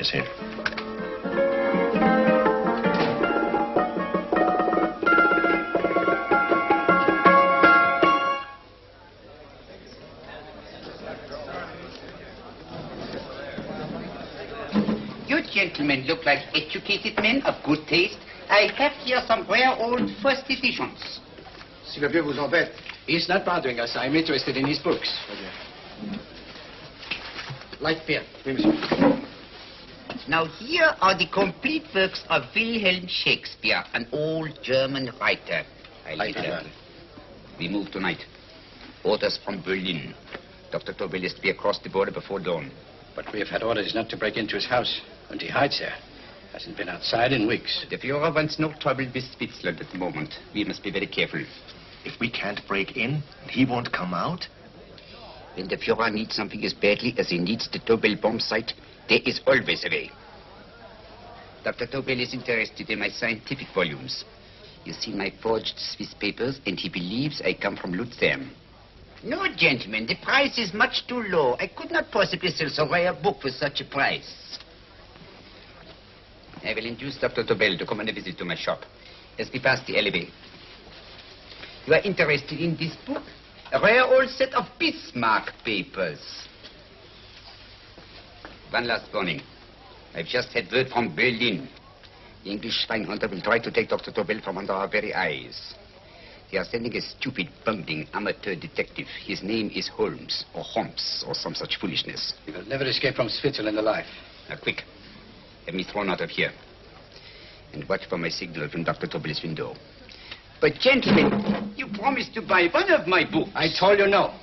Yes, sir. You gentlemen look like educated men of good taste. I have here some rare old first editions. Si le vieux vous embête. He's not bothering us. I'm interested in his books. Light beer. Oui, monsieur. Now here are the complete works of Wilhelm Shakespeare, an old German writer. We move tonight. Orders from Berlin. Dr. Tobel is to be across the border before dawn. But we have had orders not to break into his house, and he hides there. Hasn't been outside in weeks. The Führer wants no trouble with Switzerland at the moment. We must be very careful. If we can't break in, he won't come out? When the Führer needs something as badly as he needs the Tobel bomb site, there is always a way. Dr. Tobel is interested in my scientific volumes. You see my forged Swiss papers, and he believes I come from Lucerne. No, gentlemen, the price is much too low. I could not possibly sell so rare a book for such a price. I will induce Dr. Tobel to come on a visit to my shop as we pass the alleyway. You are interested in this book? A rare old set of Bismarck papers. One last warning. I've just had word from Berlin. The English spying hunter will try to take Dr. Tobel from under our very eyes. They are sending a stupid, bumbling amateur detective. His name is Holmes, or some such foolishness. He will never escape from Switzerland alive. Now, quick. Have me thrown out of here. And watch for my signal from Dr. Tobel's window. But, gentlemen, you promised to buy one of my books. I told you no.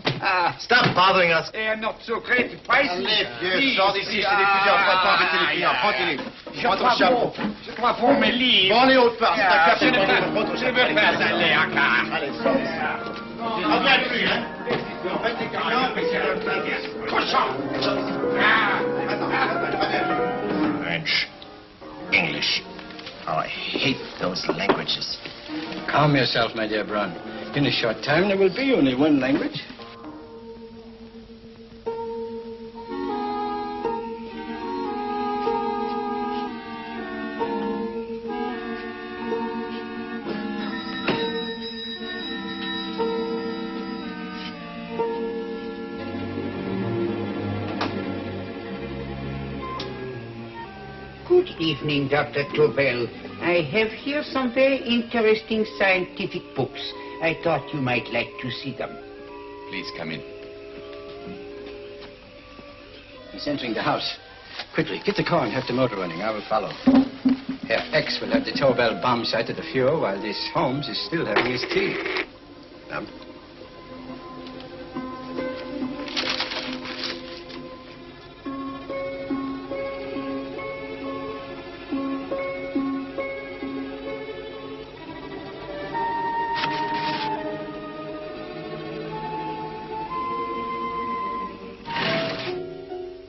Stop bothering us. They are not so great prices. Allez, vieux, sors d'ici, je t'ai dit plusieurs fois de pas embêter les clients. Continue. Prends ton chapeau. Je crois pour mes livres. Prends les hautes parts, c'est ta cape. Je ne veux pas aller à car. Allez, sors d'ici. Reviens plus, hein. En fait, les clients... Cochon. French. English. Oh, I hate those languages. Calm yourself, my dear Brown. In a short time, there will be only one language. Good evening, Dr. Tobel. I have here some very interesting scientific books. I thought you might like to see them. Please come in. He's entering the house. Quickly, get the car and have the motor running. I will follow. Herr X will have the Tobel bomb site at the Führer while this Holmes is still having his tea.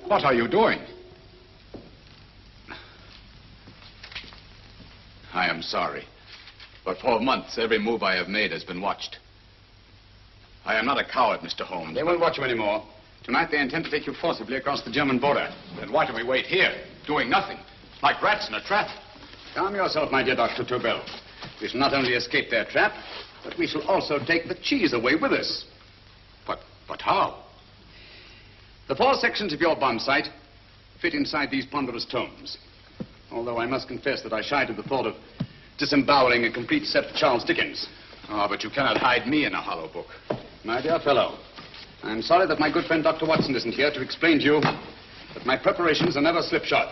What are you doing? I am sorry, but for months every move I have made has been watched. I am not a coward, Mr. Holmes. They won't watch you anymore. Tonight they intend to take you forcibly across the German border. Then why do we wait here, doing nothing, like rats in a trap? Calm yourself, my dear Dr. Tobel. We shall not only escape their trap, but we shall also take the cheese away with us. But how? The 4 sections of your bomb site fit inside these ponderous tomes. Although I must confess that I shied at the thought of disemboweling a complete set of Charles Dickens. Ah, but you cannot hide me in a hollow book. My dear fellow, I'm sorry that my good friend Dr. Watson isn't here to explain to you that my preparations are never slipshod.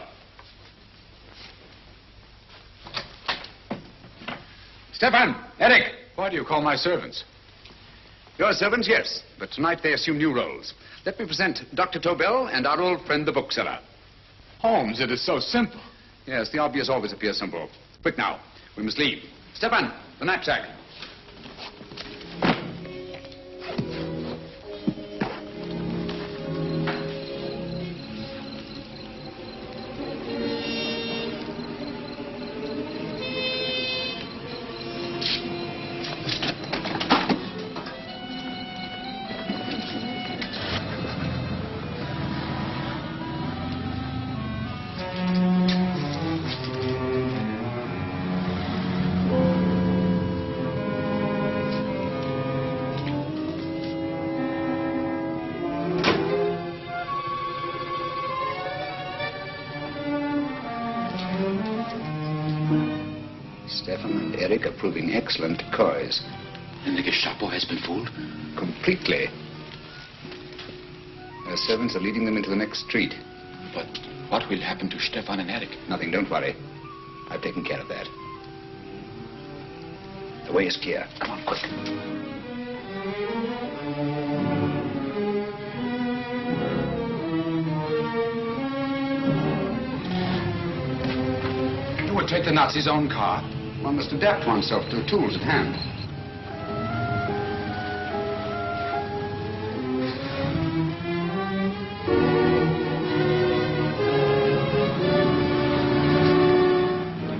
Stefan! Eric! Why do you call my servants? Your servants, yes, but tonight they assume new roles. Let me present Dr. Tobel and our old friend, the bookseller. Holmes, it is so simple. Yes, the obvious always appears simple. Quick now, we must leave. Stefan, the knapsack. Stefan and Eric are proving excellent decoys. And the Gestapo has been fooled? Completely. Their servants are leading them into the next street. But what will happen to Stefan and Eric? Nothing, don't worry. I've taken care of that. The way is clear. Come on, quick. You would take the Nazis' own car? One must adapt oneself to the tools at hand.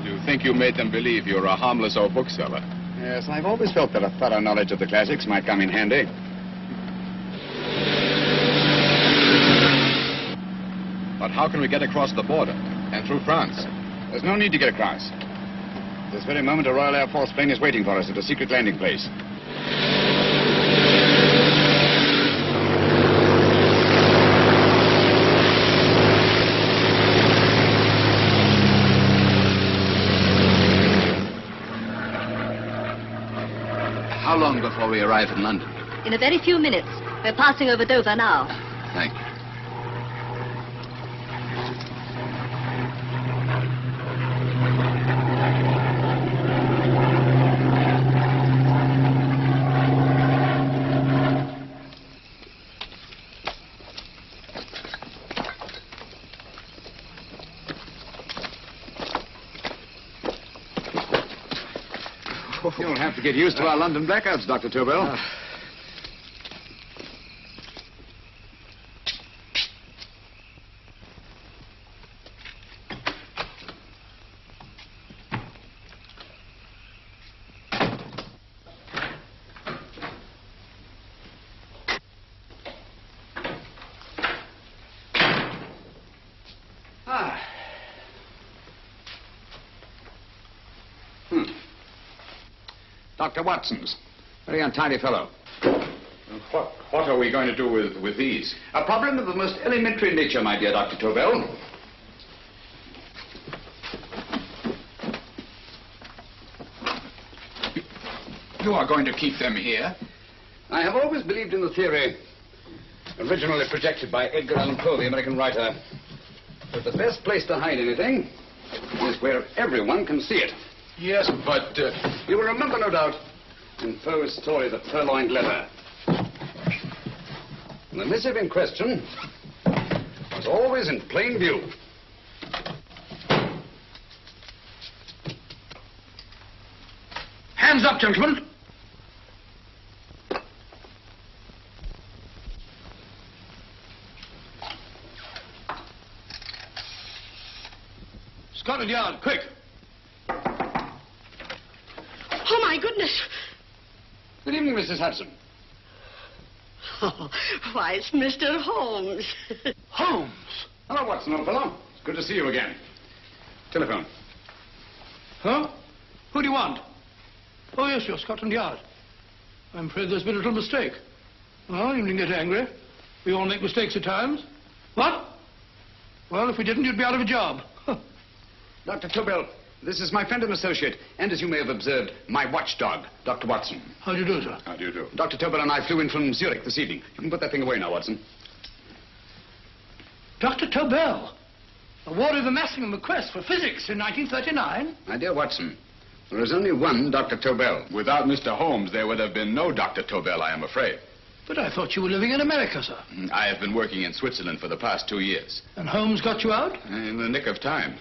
You think you made them believe you're a harmless old bookseller? Yes, I've always felt that a thorough knowledge of the classics might come in handy. But how can we get across the border and through France? There's no need to get across. At this very moment, a Royal Air Force plane is waiting for us at a secret landing place. How long before we arrive in London? In a very few minutes. We're passing over Dover now. Thank you. You'll have to get used to our London blackouts, Dr. Tobel. Dr. Watson's. Very untidy fellow. What are we going to do with these? A problem of the most elementary nature, my dear Dr. Tobel. You are going to keep them here? I have always believed in the theory, originally projected by Edgar Allan Poe, the American writer, that the best place to hide anything is where everyone can see it. Yes, but... You will remember, no doubt, in Poe's story, The Purloined Letter. The missive in question was always in plain view. Hands up, gentlemen. Scotland Yard, quick. Oh, my goodness. Good evening, Mrs. Hudson. Oh, why, it's Mr. Holmes. Holmes. Hello, Watson, old fellow. It's good to see you again. Telephone. Huh? Who do you want? Oh, yes, you're Scotland Yard. I'm afraid there's been a little mistake. Well, you needn't get angry. We all make mistakes at times. What? Well, if we didn't, you'd be out of a job. Dr. Tobel, this is my friend and associate, and as you may have observed, my watchdog, Dr. Watson. How do you do, sir? How do you do? Dr. Tobel and I flew in from Zurich this evening. You can put that thing away now, Watson. Dr. Tobel, awarded the Massingham Bequest for physics in 1939. My dear Watson, there is only one Dr. Tobel. Without Mr. Holmes, there would have been no Dr. Tobel, I am afraid. But I thought you were living in America, sir. I have been working in Switzerland for the past 2 years. And Holmes got you out? In the nick of time.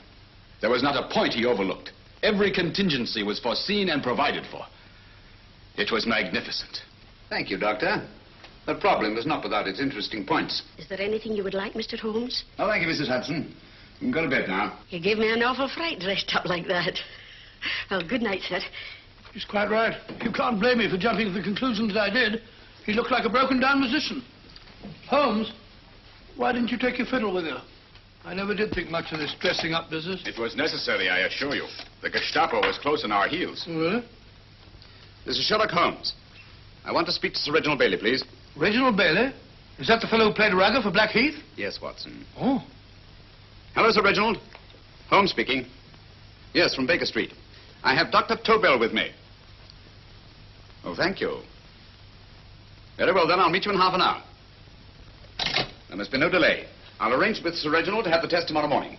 There was not a point he overlooked. Every contingency was foreseen and provided for. It was magnificent. Thank you, Doctor. The problem is not without its interesting points. Is there anything you would like, Mr. Holmes? Oh, thank you, Mrs. Hudson. You can go to bed now. You gave me an awful fright dressed up like that. Well, good night, sir. He's quite right. You can't blame me for jumping to the conclusion that I did. He looked like a broken-down musician. Holmes, why didn't you take your fiddle with you? I never did think much of this dressing-up business. It was necessary, I assure you. The Gestapo was close on our heels. Really? This is Sherlock Holmes. I want to speak to Sir Reginald Bailey, please. Reginald Bailey? Is that the fellow who played Rugger for Blackheath? Yes, Watson. Oh. Hello, Sir Reginald. Holmes speaking. Yes, from Baker Street. I have Dr. Tobel with me. Oh, thank you. Very well, then. I'll meet you in half an hour. There must be no delay. I'll arrange with Sir Reginald to have the test tomorrow morning.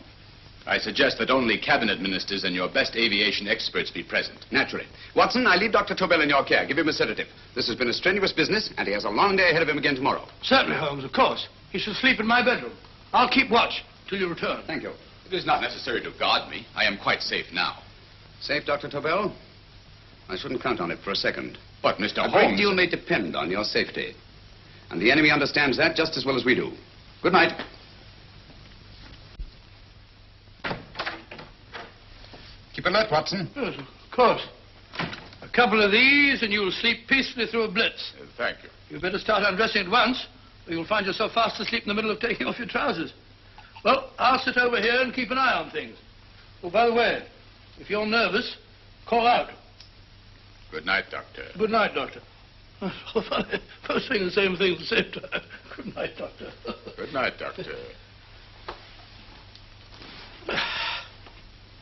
I suggest that only cabinet ministers and your best aviation experts be present. Naturally. Watson, I leave Dr. Tobel in your care. Give him a sedative. This has been a strenuous business, and he has a long day ahead of him again tomorrow. Certainly, Holmes, of course. He shall sleep in my bedroom. I'll keep watch till you return. Thank you. It is not necessary to guard me. I am quite safe now. Safe, Dr. Tobel? I shouldn't count on it for a second. But, Mr. A great Holmes... deal may depend on your safety. And the enemy understands that just as well as we do. Good night. Keep alert, Watson. Yes, of course. A couple of these and you'll sleep peacefully through a blitz. Thank you. You'd better start undressing at once, or you'll find yourself fast asleep in the middle of taking off your trousers. Well, I'll sit over here and keep an eye on things. Oh, by the way, if you're nervous, call out. Good night, Doctor. Good night, Doctor. So funny. Both saying the same thing at the same time. Good night, Doctor. Good night, Doctor.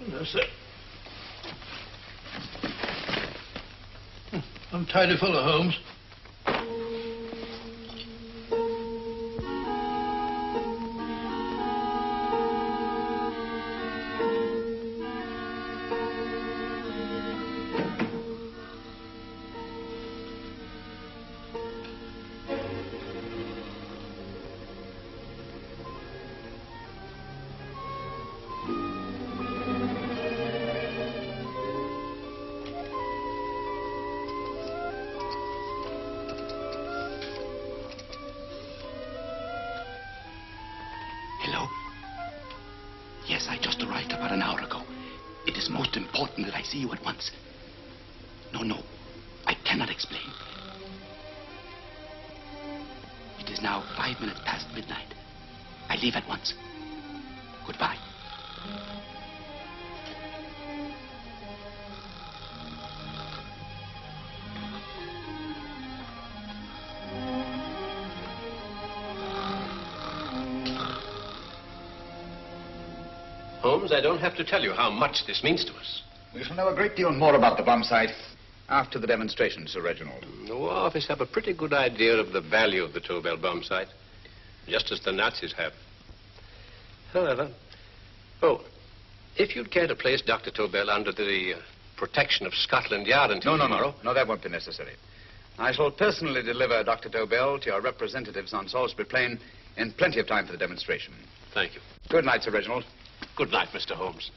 That's it. I'm tidy full of Holmes. Hello? Yes, I just arrived about an hour ago. It is most important that I see you at once. No, I cannot explain. It is now 5 minutes past midnight. I leave at once. Goodbye. Holmes, I don't have to tell you how much this means to us. We shall know a great deal more about the bomb site after the demonstration, Sir Reginald. The War Office have a pretty good idea of the value of the Tobel bomb site, just as the Nazis have. However, if you'd care to place Dr. Tobel under the protection of Scotland Yard until tomorrow... No, that won't be necessary. I shall personally deliver Dr. Tobel to your representatives on Salisbury Plain in plenty of time for the demonstration. Thank you. Good night, Sir Reginald. Good night, Mr. Holmes.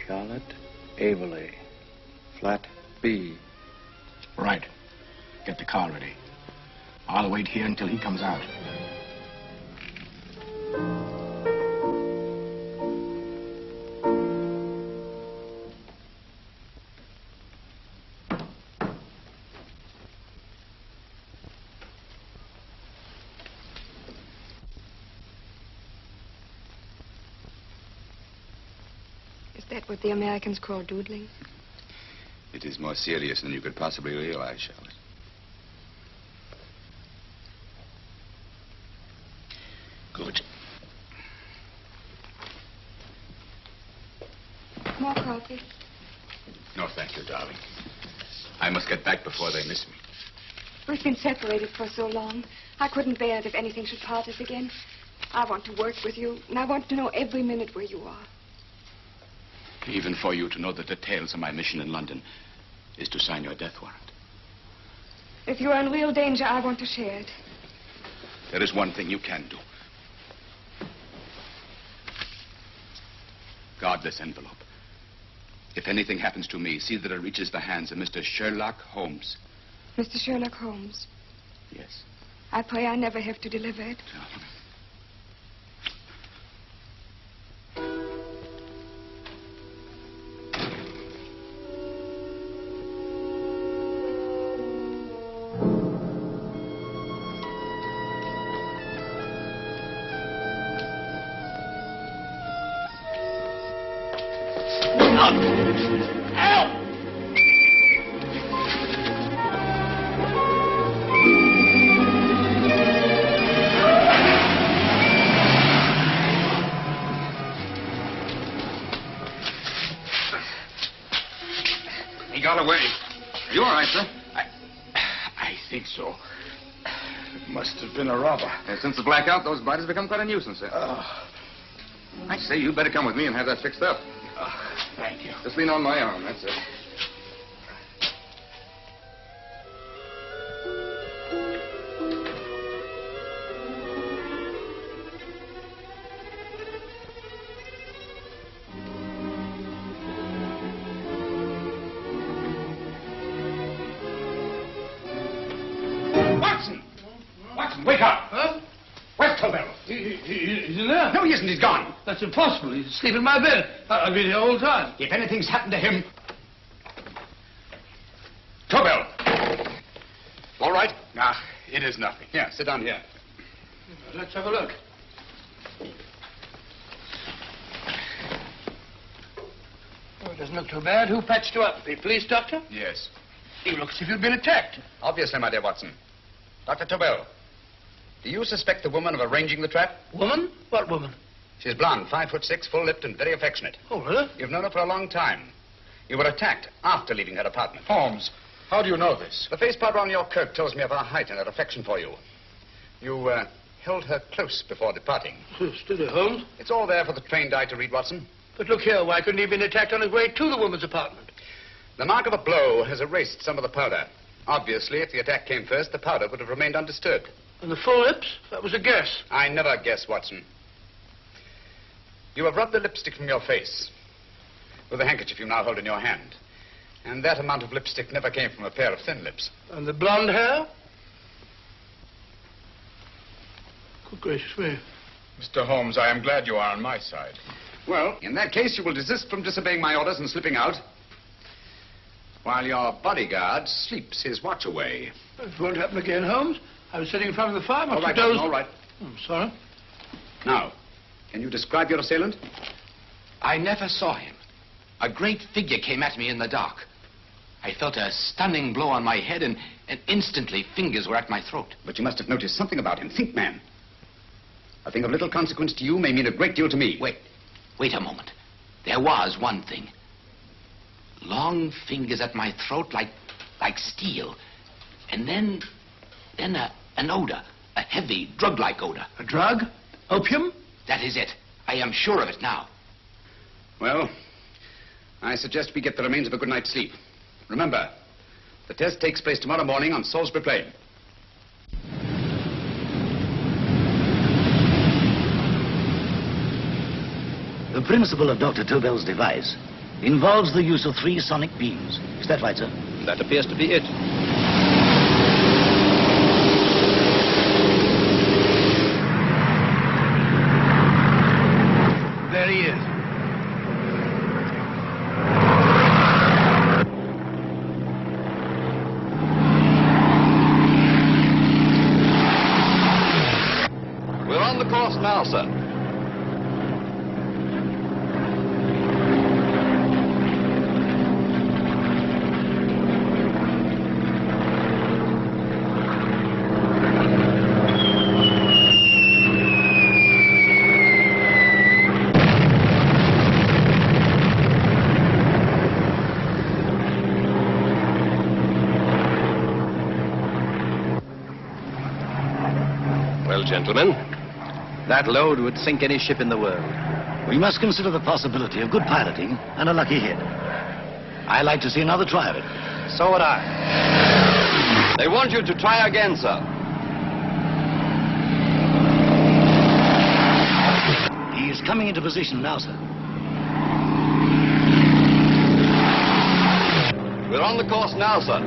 Charlotte Averley, flat B. Right. Get the car ready. I'll wait here until he comes out. Is that what the Americans call doodling? It is more serious than you could possibly realize, Charlotte. Good. More coffee? No, thank you, darling. I must get back before they miss me. We've been separated for so long. I couldn't bear it if anything should part us again. I want to work with you, and I want to know every minute where you are. Even for you to know the details of my mission in London is to sign your death warrant. If you're in real danger, I want to share it. There is one thing you can do. Guard this envelope. If anything happens to me, see that it reaches the hands of Mr. Sherlock Holmes. Mr. Sherlock Holmes. Yes. I pray I never have to deliver it. Help! Help! He got away. Are you all right, sir? I think so. It must have been a robber. Since the blackout, those bodies become quite a nuisance, sir. I say, you better come with me and have that fixed up. Thank you. Just lean on my arm, that's it. Watson! Watson, wake up! Huh? Where's Tobel? He's in there. No, he isn't. He's gone. That's impossible. He's asleep in my bed. I've been here all the time. If anything's happened to him... Tobel! All right? Nah, it is nothing. Yeah, sit down here. Let's have a look. Oh, it doesn't look too bad. Who patched you up? The police doctor? Yes. You look as if you'd been attacked. Obviously, my dear Watson. Dr. Tobel, do you suspect the woman of arranging the trap? Woman? What woman? She's blonde, 5'6", full-lipped, and very affectionate. Oh, really? You've known her for a long time. You were attacked after leaving her apartment. Holmes, how do you know this? The face powder on your coat tells me of her height and her affection for you. You held her close before departing. Steady, Holmes. It's all there for the trained eye to read, Watson. But look here, why couldn't he have been attacked on his way to the woman's apartment? The mark of a blow has erased some of the powder. Obviously, if the attack came first, the powder would have remained undisturbed. And the full lips? That was a guess. I never guess, Watson. You have rubbed the lipstick from your face with the handkerchief you now hold in your hand. And that amount of lipstick never came from a pair of thin lips. And the blonde hair? Good gracious me. Mr. Holmes, I am glad you are on my side. Well, in that case, you will desist from disobeying my orders and slipping out while your bodyguard sleeps his watch away. It won't happen again, Holmes. I was sitting in front of the fire. All right, Watson, all right. I'm sorry. Now, can you describe your assailant? I never saw him. A great figure came at me in the dark. I felt a stunning blow on my head, and instantly fingers were at my throat. But you must have noticed something about him. Think, man. A thing of little consequence to you may mean a great deal to me. Wait a moment. There was one thing. Long fingers at my throat like steel. And then an odor. A heavy, drug-like odor. A drug? Opium? That is it. I am sure of it now. Well, I suggest we get the remains of a good night's sleep. Remember, the test takes place tomorrow morning on Salisbury Plain. The principle of Dr. Tobel's device involves the use of 3 sonic beams. Is that right, sir? That appears to be it. There he is. We're on the course now, sir. Well, gentlemen, That load would sink any ship in the world. We must consider the possibility of good piloting and a lucky hit. I like to see another try of it. So would I. They want you to try again, sir. He is coming into position now, sir. We're on the course now, sir.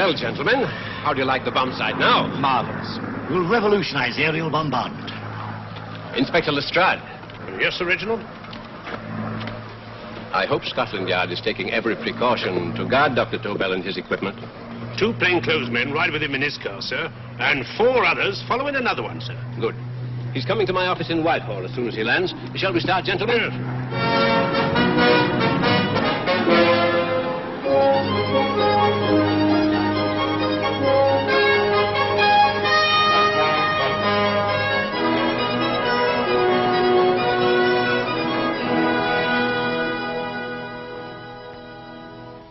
well, gentlemen, How do you like the bomb site now? Marvelous. We'll revolutionize aerial bombardment. Inspector Lestrade. Yes, Sir Reginald? I hope Scotland Yard is taking every precaution to guard Dr. Tobel and his equipment. 2 plainclothesmen ride with him in his car, sir, and 4 others follow in another one, sir. Good. He's coming to my office in Whitehall as soon as he lands. Shall we start, gentlemen? Yes.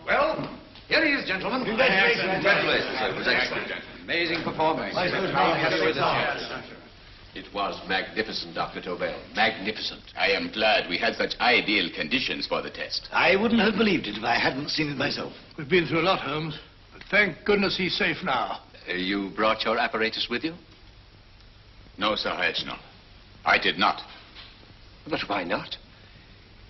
Well, here he is, gentlemen. Congratulations, sir. It was excellent. Amazing performance. How happy with it. It was magnificent, Dr. Tobel. Magnificent. I am glad we had such ideal conditions for the test. I wouldn't have believed it if I hadn't seen it myself. We've been through a lot, Holmes, but thank goodness he's safe now. You brought your apparatus with you? No, Sir Reginald. I did not. But why not?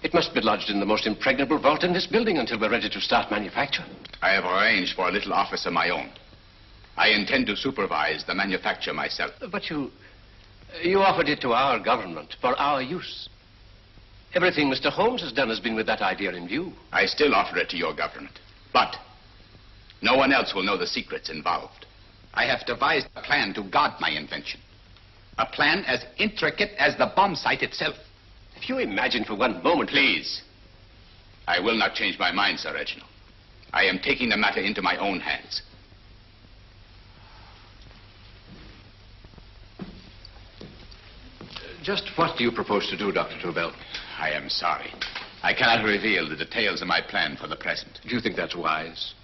It must be lodged in the most impregnable vault in this building until we're ready to start manufacture. I have arranged for a little office of my own. I intend to supervise the manufacture myself. But you offered it to our government for our use. Everything Mr. Holmes has done has been with that idea in view. I still offer it to your government. But no one else will know the secrets involved. I have devised a plan to guard my invention. A plan as intricate as the bomb site itself. If you imagine for one moment... Please. I will not change my mind, Sir Reginald. I am taking the matter into my own hands. Just what do you propose to do, Dr. Tobel? I am sorry. I cannot reveal the details of my plan for the present. Do you think that's wise?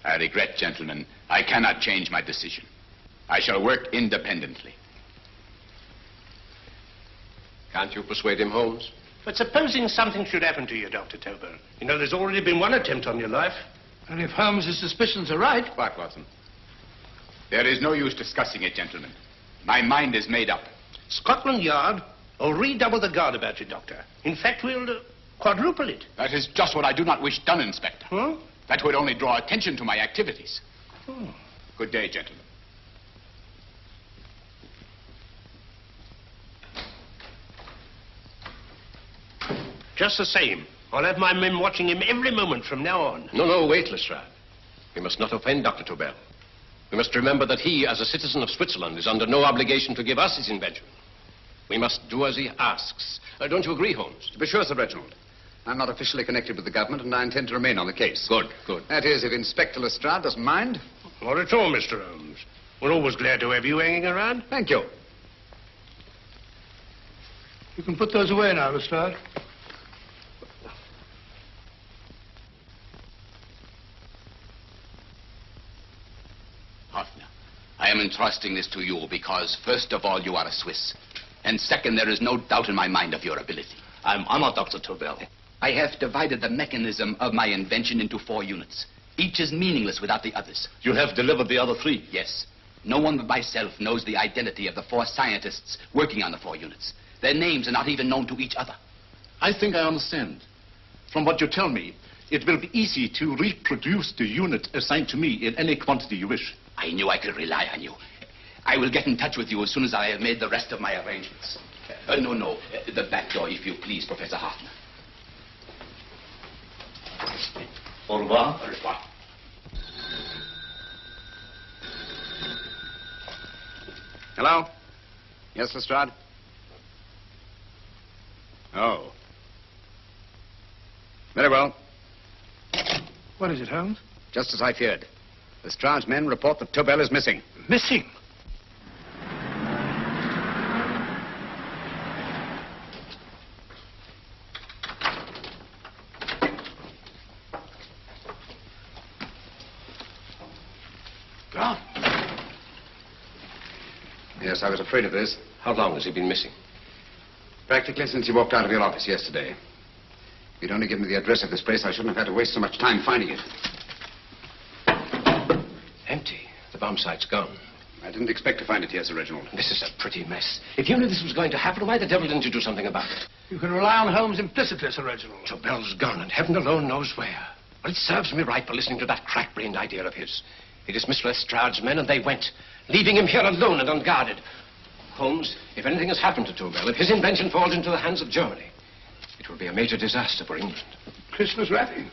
I regret, gentlemen, I cannot change my decision. I shall work independently. Can't you persuade him, Holmes? But supposing something should happen to you, Dr. Tobel. You know, there's already been one attempt on your life. And if Holmes' suspicions are right... What, Watson? There is no use discussing it, gentlemen. My mind is made up. Scotland Yard will redouble the guard about you, Doctor. In fact, we'll quadruple it. That is just what I do not wish done, Inspector. Huh? That would only draw attention to my activities. Good day, gentlemen. Just the same, I'll have my men watching him every moment from now on. No, wait, Lestrade. We must not offend Dr. Tobel. We must remember that he, as a citizen of Switzerland, is under no obligation to give us his invention. We must do as he asks. Don't you agree, Holmes? To be sure, Sir Reginald. I'm not officially connected with the government, and I intend to remain on the case. Good. That is, if Inspector Lestrade doesn't mind. Not at all, Mr. Holmes. We're always glad to have you hanging around. Thank you. You can put those away now, Lestrade. Hoffner, I am entrusting this to you because, first of all, you are a Swiss. And second, there is no doubt in my mind of your ability. I'm honored, Dr. Tobel. I have divided the mechanism of my invention into 4 units. Each is meaningless without the others. You have delivered the other 3? Yes. No one but myself knows the identity of the 4 scientists working on the 4 units. Their names are not even known to each other. I think I understand. From what you tell me, it will be easy to reproduce the unit assigned to me in any quantity you wish. I knew I could rely on you. I will get in touch with you as soon as I have made the rest of my arrangements. No. The back door, if you please, Professor Hoffner. Au revoir. Au revoir. Hello? Yes, Lestrade? Oh. Very well. What is it, Holmes? Just as I feared. Lestrade's men report that Tobel is missing. Missing? Gone. Yes, I was afraid of this. How long has he been missing? Practically since he walked out of your office yesterday. If you'd only given me the address of this place, I shouldn't have had to waste so much time finding it. Empty. The bomb site's gone. I didn't expect to find it here, Sir Reginald. This is a pretty mess. If you knew this was going to happen, why the devil didn't you do something about it? You can rely on Holmes implicitly, Sir Reginald. Tobel's gone, and heaven alone knows where. Well, it serves me right for listening to that crack-brained idea of his. He dismissed Lestrade's men and they went, leaving him here alone and unguarded. Holmes, if anything has happened to Tobel, if his invention falls into the hands of Germany, it will be a major disaster for England. Christmas wrapping.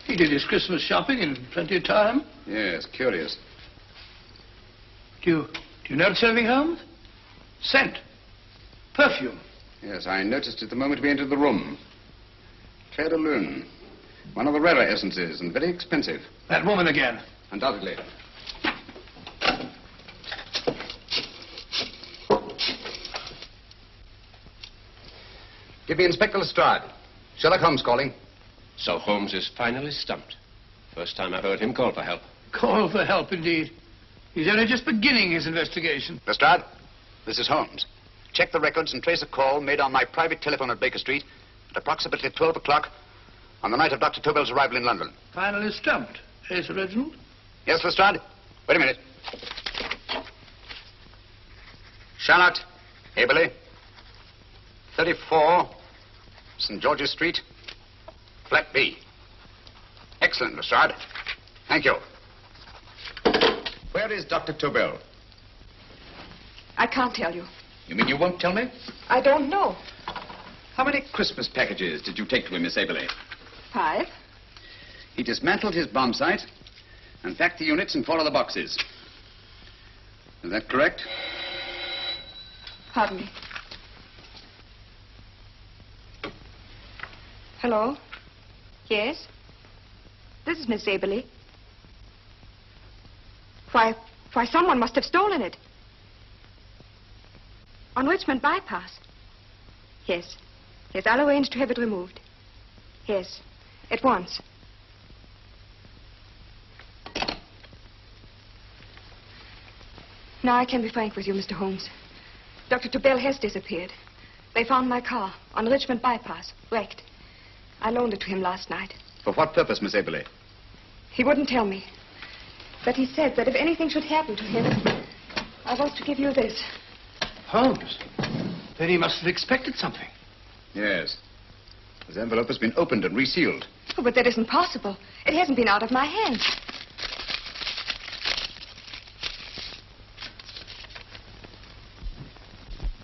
He did his Christmas shopping in plenty of time. Yes, curious. Do you notice anything, Holmes? Scent. Perfume. Yes, I noticed it the moment we entered the room. Clair de Lune. One of the rarer essences and very expensive. That woman again. Undoubtedly. Give me Inspector Lestrade. Sherlock Holmes calling. So Holmes is finally stumped. First time I've heard him call for help. Call for help, indeed. He's only just beginning his investigation. Lestrade, this is Holmes. Check the records and trace a call made on my private telephone at Baker Street at approximately 12 o'clock on the night of Dr. Tobel's arrival in London. Finally stumped. Eh, Sir Reginald? Yes, Lestrade? Wait a minute. Charlotte, Aberley, 34, St. George's Street, Flat B. Excellent, Lestrade. Thank you. Where is Dr. Tobel? I can't tell you. You mean you won't tell me? I don't know. How many Christmas packages did you take to him, Miss Aberley? 5. He dismantled his bomb site and packed the units in 4 of the boxes. Is that correct? Pardon me. Hello? Yes? This is Miss Aberley. Why, someone must have stolen it. On Richmond Bypass. Yes. Yes, I'll arrange to have it removed. Yes, at once. Now I can be frank with you, Mr. Holmes. Dr. Tobel has disappeared. They found my car on Richmond Bypass, wrecked. I loaned it to him last night. For what purpose, Miss Aberley? He wouldn't tell me. But he said that if anything should happen to him, I was to give you this. Holmes? Then he must have expected something. Yes. His envelope has been opened and resealed. Oh, but that isn't possible. It hasn't been out of my hands.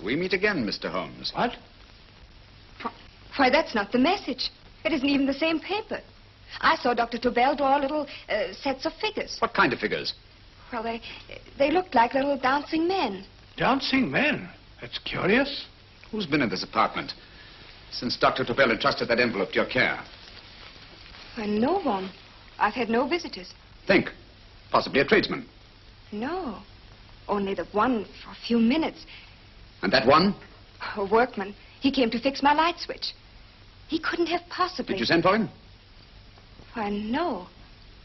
We meet again, Mr. Holmes. What? Why, that's not the message. It isn't even the same paper. I saw Dr. Tobel draw little sets of figures. What kind of figures? Well, they looked like little dancing men. Dancing men? That's curious. Who's been in this apartment since Dr. Tobel entrusted that envelope to your care? Why, no one. I've had no visitors. Think. Possibly a tradesman. No. Only the one for a few minutes. And that one? A workman. He came to fix my light switch. He couldn't have possibly... Did you send for him? Why, no.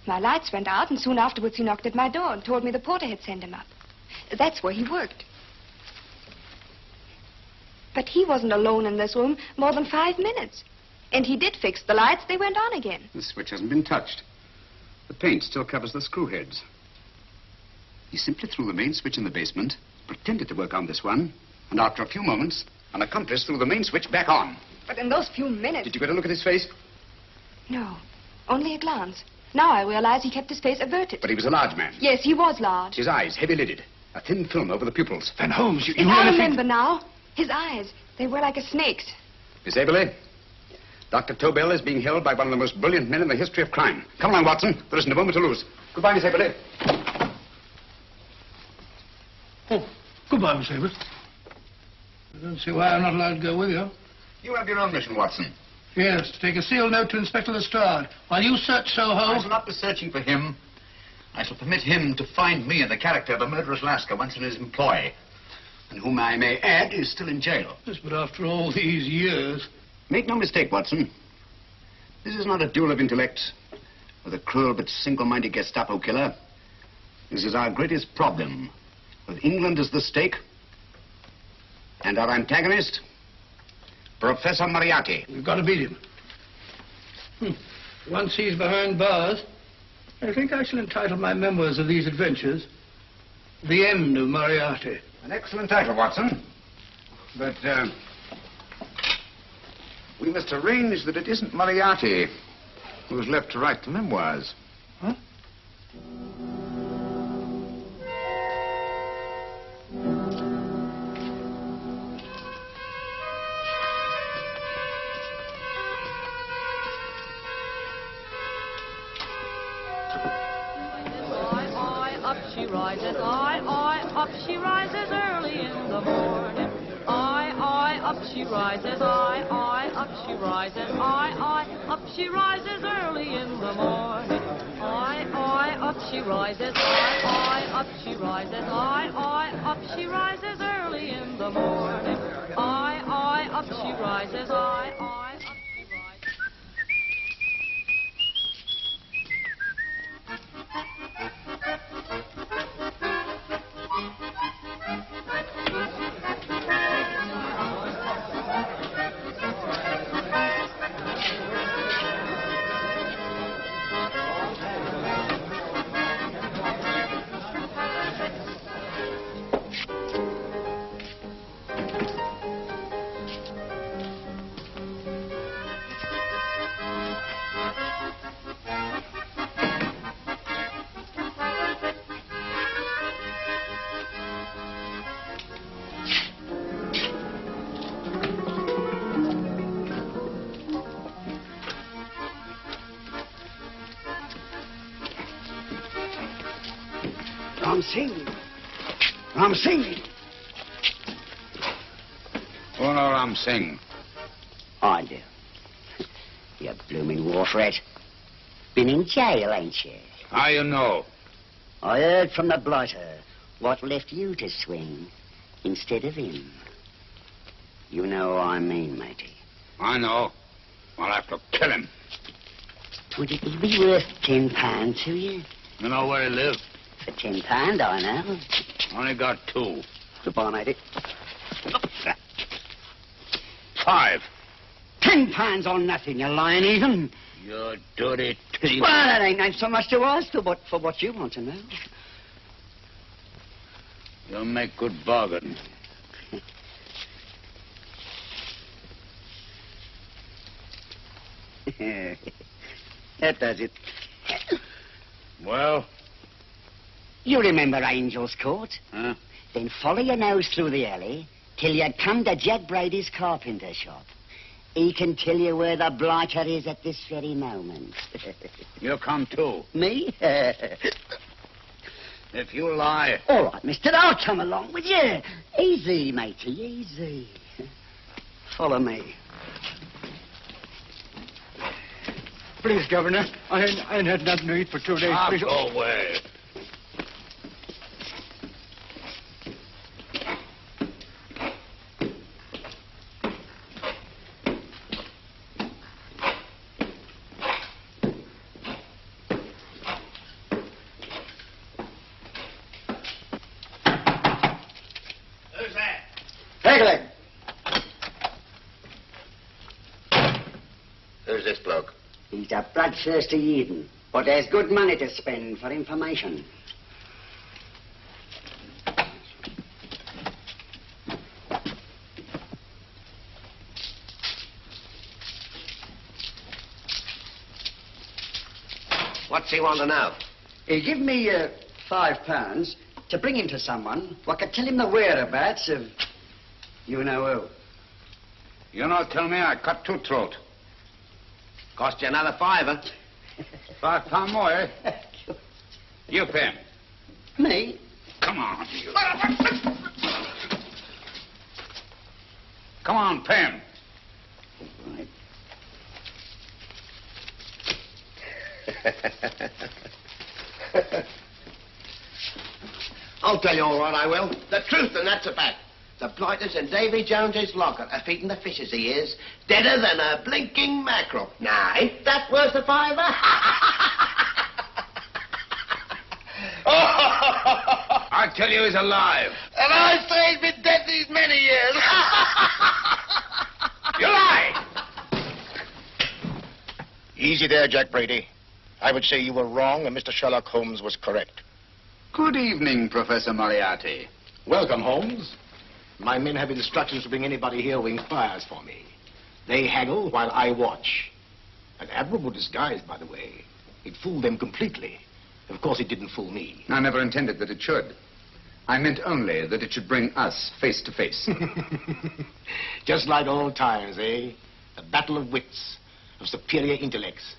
My lights went out, and soon afterwards he knocked at my door and told me the porter had sent him up. That's where he worked. But he wasn't alone in this room more than 5 minutes. And he did fix the lights. They went on again. The switch hasn't been touched. The paint still covers the screw heads. He simply threw the main switch in the basement, pretended to work on this one, and after a few moments, an accomplice threw the main switch back on. But in those few minutes... Did you get a look at his face? No, only a glance. Now I realize he kept his face averted. But he was a large man. Yes, he was large. His eyes heavy-lidded. A thin film over the pupils. Van Holmes, you Yes, really I think... remember now. His eyes, they were like a snake's. Miss Aberley, Dr. Tobel is being held by one of the most brilliant men in the history of crime. Come along, Watson. There isn't a moment to lose. Goodbye, Miss Aberley. Oh, goodbye, Miss Aberley. I don't see why I'm not allowed to go with you. You have your own mission, Watson. Yes, to take a sealed note to Inspector Lestrade. While you search Soho... I shall not be searching for him. I shall permit him to find me in the character of a murderous Lascar once in his employ, and whom I may add is still in jail. Yes, but after all these years... Make no mistake, Watson. This is not a duel of intellects with a cruel but single-minded Gestapo killer. This is our greatest problem, with England as the stake, and our antagonist, Professor Moriarty. We've got to beat him. Once he's behind bars, I think I shall entitle my memoirs of these adventures, The End of Moriarty. An excellent title, Watson. But, we must arrange that it isn't Moriarty who's left to write the memoirs. Huh? rises, up she rises early in the morning. Up she rises, up she rises, up she rises early in the morning. Up she rises, up she rises, up she rises early in the morning. Up she rises, up she rises. Ram Singh. Oh, no, Ram Singh. I do. You blooming war threat. Been in jail, ain't you? How you know? I heard from the blighter what left you to swing instead of him. You know what I mean, matey. I know. I'll have to kill him. Would it be worth £10 to you? You know where he lives? For £10, I know. Only got 2. Goodbye, matey. 5. £10 on nothing, you lying heathen. You dirty thief. Well, that ain't so much to ask for what you want to know. You'll make good bargain. That does it. Well? You remember Angel's Court? Huh? Then follow your nose through the alley till you come to Jack Brady's carpenter shop. He can tell you where the blighter is at this very moment. You come too. Me? If you lie... All right, mister, I'll come along with you. Easy, matey, easy. Follow me. Please, Governor, I ain't had nothing to eat for 2 days. Please. Go away. Who's this bloke? He's a bloodthirsty heathen, but there's good money to spend for information. What's he want to know? He give me £5 to bring him to someone who could tell him the whereabouts of you know who. You not tell me I cut 2 throat. Cost you another £5. £5 more, eh? You pay him. Me? Come on, you. Come on, pay him. Right. I'll tell you all right, I will. The truth, and that's a fact. The blighters in Davy Jones's locker are feeding the fishes, he is. Deader than a blinking mackerel. Now, ain't that worth a £5? I tell you he's alive. And I say he's been dead these many years. You lie! Easy there, Jack Brady. I would say you were wrong and Mr. Sherlock Holmes was correct. Good evening, Professor Moriarty. Welcome, Holmes. My men have instructions to bring anybody here who inquires for me. They haggle while I watch. An admirable disguise, by the way. It fooled them completely. Of course, it didn't fool me. I never intended that it should. I meant only that it should bring us face to face. Just like old times, eh? A battle of wits, of superior intellects.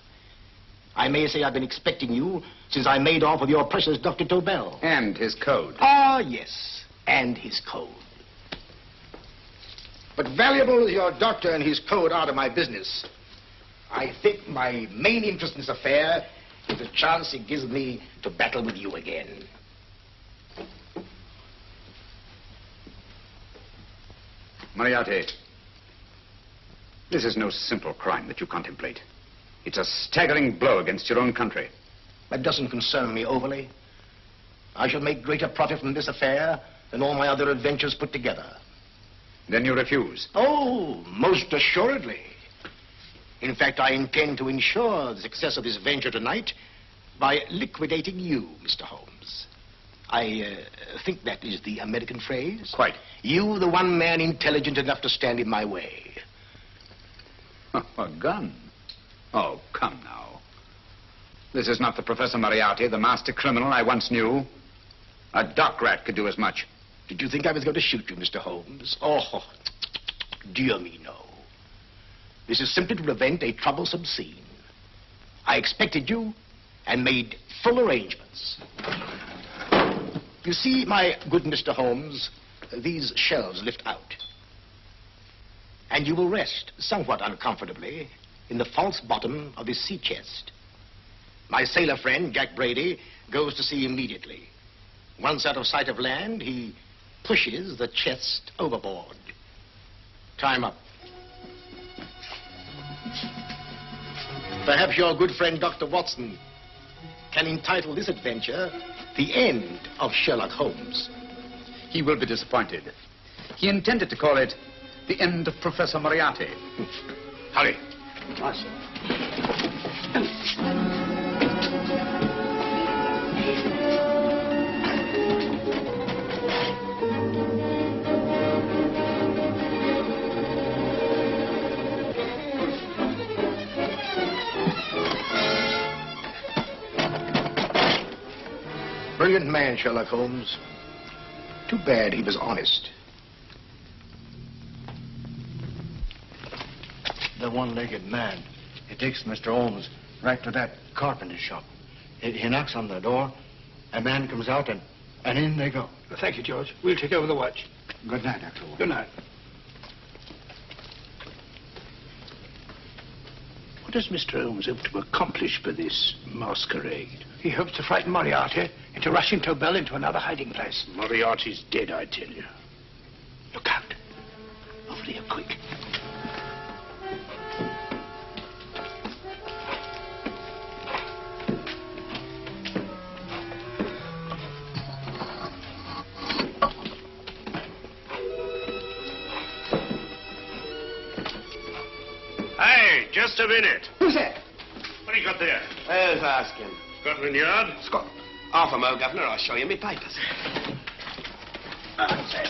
I may say I've been expecting you since I made off with your precious Dr. Tobel. And his code. Ah, yes, and his code. But valuable as your doctor and his code are to my business, I think my main interest in this affair is the chance it gives me to battle with you again. Moriarty, this is no simple crime that you contemplate. It's a staggering blow against your own country. That doesn't concern me overly. I shall make greater profit from this affair than all my other adventures put together. Then you refuse? Oh, most assuredly. In fact, I intend to ensure the success of this venture tonight by liquidating you, Mr. Holmes. I think that is the American phrase. Quite. You, the one man intelligent enough to stand in my way. A gun? Oh, come now. This is not the Professor Moriarty, the master criminal I once knew. A dock rat could do as much. Did you think I was going to shoot you, Mr. Holmes? Oh, dear me, no. This is simply to prevent a troublesome scene. I expected you and made full arrangements. You see, my good Mr. Holmes, these shelves lift out. And you will rest somewhat uncomfortably in the false bottom of this sea chest. My sailor friend, Jack Brady, goes to sea immediately. Once out of sight of land, he pushes the chest overboard. Time up. Perhaps your good friend Dr. Watson can entitle this adventure The End of Sherlock Holmes. He will be disappointed. He intended to call it The End of Professor Moriarty. Hurry. Brilliant man, Sherlock Holmes. Too bad he was honest. The one-legged man. He takes Mr. Holmes right to that carpenter shop. He knocks on the door. A man comes out, and in they go. Thank you, George. We'll take over the watch. Good night, Dr. Holmes. Good night. What does Mr. Holmes hope to accomplish by this masquerade? He hopes to frighten Moriarty into rushing Tobel into another hiding place. Moriarty's dead, I tell you. Look out. Over here, quick. Hey, just a minute. Who's that? What do you got there? Who's asking? Scotland Yard? Half a mo, Governor. I'll show you my papers. That's it.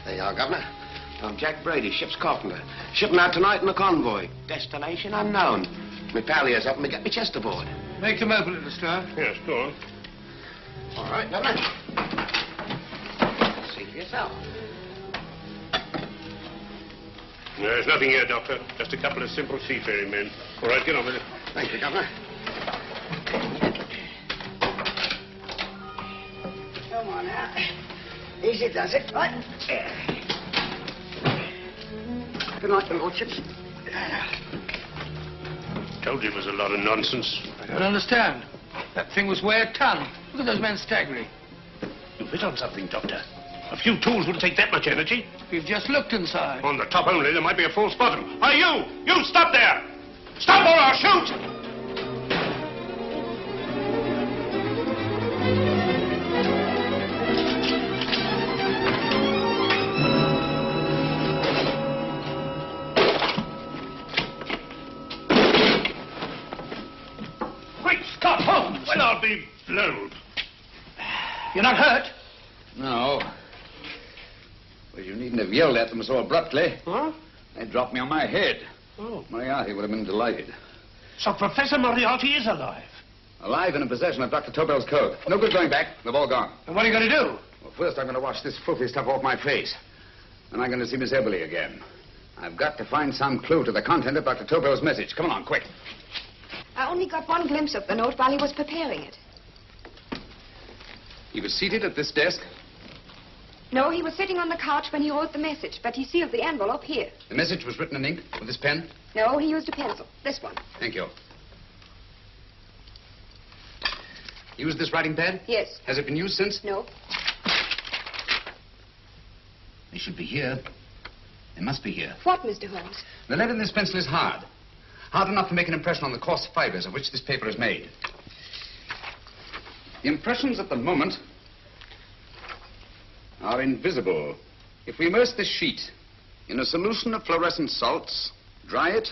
There you are, Governor. I'm Jack Brady, ship's carpenter. Shipping out tonight in a convoy. Destination unknown. My pal here's helping me get my chest aboard. Make them open it, Lestrade. Yes, go on. All right, Governor. See for yourself. There's nothing here, Doctor. Just a couple of simple seafaring men. All right, get on with it. Thank you, Governor. Come on now. Easy does it. Right. Good night, your lordships. Told you it was a lot of nonsense. I don't understand. That thing was way a ton. Look at those men staggering. You've hit on something, Doctor. A few tools wouldn't take that much energy. We've just looked inside. On the top only, there might be a false bottom. Hey, you! You stop there! Stop or I'll shoot! Great Scott, Holmes! Well, I'll be blowed. You're not hurt? No. Well, you needn't have yelled at them so abruptly. Huh? They dropped me on my head. Oh. Moriarty would have been delighted. So Professor Moriarty is alive? Alive and in possession of Dr. Tobel's code. No good going back. They've all gone. And what are you going to do? Well, first I'm going to wash this filthy stuff off my face. Then I'm going to see Miss Eberly again. I've got to find some clue to the content of Dr. Tobel's message. Come along, quick. I only got one glimpse of the note while he was preparing it. He was seated at this desk. No, he was sitting on the couch when he wrote the message, but he sealed the envelope here. The message was written in ink with this pen? No, he used a pencil. This one. Thank you. Used this writing pad? Yes. Has it been used since? No. They should be here. They must be here. What, Mr. Holmes? The lead in this pencil is hard. Hard enough to make an impression on the coarse fibers of which this paper is made. The impressions at the moment are invisible. If we immerse this sheet in a solution of fluorescent salts, dry it,